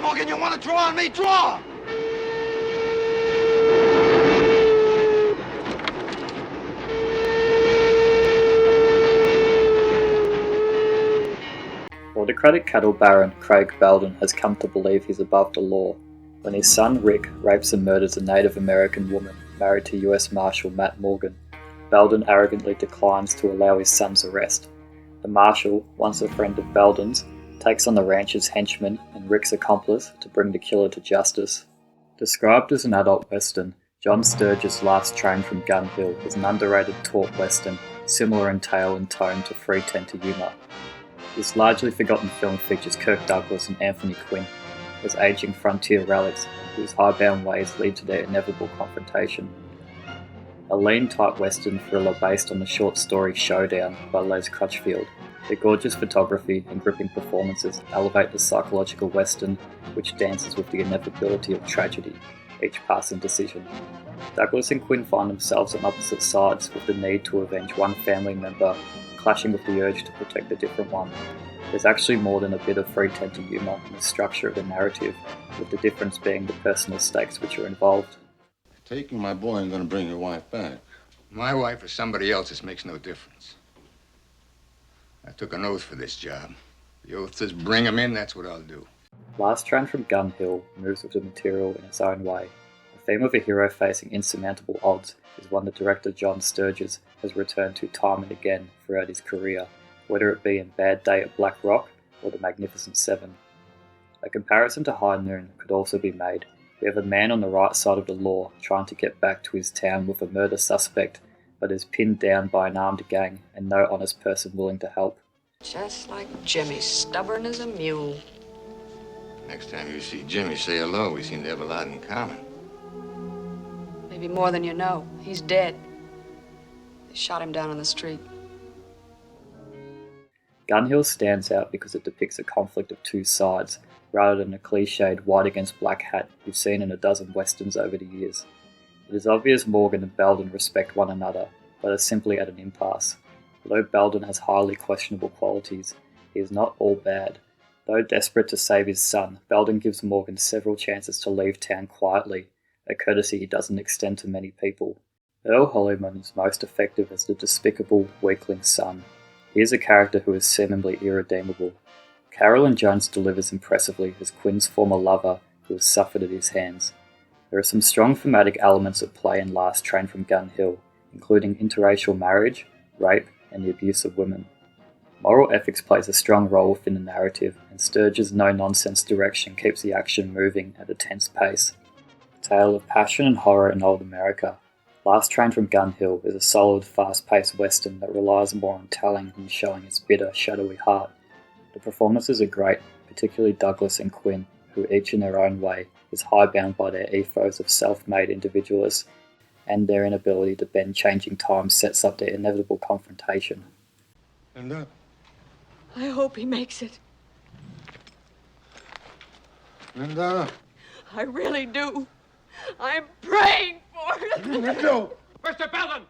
Morgan, you want to draw on me? Draw! Autocratic cattle baron Craig Belden has come to believe he's above the law when his son Rick rapes and murders a Native American woman married to US Marshal Matt Morgan. Belden arrogantly declines to allow his son's arrest. The marshal, once a friend of Belden's, takes on the rancher's henchman and Rick's accomplice to bring the killer to justice. Described as an adult western, John Sturges' Last Train from Gun Hill is an underrated taut western, similar in tale and tone to 3:10 to Yuma. This largely forgotten film features Kirk, Dougles and Anthony Quinn as aging frontier relics whose hidebound ways lead to their inevitable confrontation. A lean type western thriller based on the short story Showdown by Les Crutchfield. The gorgeous photography and gripping performances elevate the psychological western which dances with the inevitability of tragedy, each passing decision. Douglas and Quinn find themselves on opposite sides with the need to avenge one family member clashing with the urge to protect a different one. There's actually more than a bit of 3:10 to Yuma in the structure of the narrative, with the difference being the personal stakes which are involved. Taking my boy and gonna bring your wife back. My wife or somebody else's makes no difference. I took an oath for this job. The oath says bring him in, that's what I'll do. Last Train from Gun Hill moves with the material in its own way. The theme of a hero facing insurmountable odds is one that director John Sturges has returned to time and again throughout his career, whether it be in Bad Day at Black Rock or The Magnificent Seven. A comparison to High Noon could also be made. We have a man on the right side of the law trying to get back to his town with a murder suspect, but is pinned down by an armed gang and no honest person willing to help. Just like Jimmy, stubborn as a mule. Next time you see Jimmy, say hello. We seem to have a lot in common. Maybe more than you know. He's dead. They shot him down on the street. Gun Hill stands out because it depicts a conflict of two sides, rather than a cliched white against black hat you've seen in a dozen westerns over the years. It is obvious Morgan and Belden respect one another, but are simply at an impasse. Although Belden has highly questionable qualities, he is not all bad. Though desperate to save his son, Belden gives Morgan several chances to leave town quietly, a courtesy he doesn't extend to many people. Earl Holliman is most effective as the despicable, weakling son. He is a character who is seemingly irredeemable. Carolyn Jones delivers impressively as Quinn's former lover who has suffered at his hands. There are some strong thematic elements at play in Last Train from Gun Hill, including interracial marriage, rape, and the abuse of women. Moral ethics plays a strong role within the narrative, and Sturges' no-nonsense direction keeps the action moving at a tense pace. A tale of passion and horror in old America, Last Train from Gun Hill is a solid, fast-paced western that relies more on telling than showing its bitter, shadowy heart. The performances are great, particularly Douglas and Quinn, who each in their own way is hidebound by their ethos of self-made individualists, and their inability to bend changing times sets up their inevitable confrontation. Linda? I hope he makes it. Linda? I really do. I'm praying for it. Linda! Mr. Belden!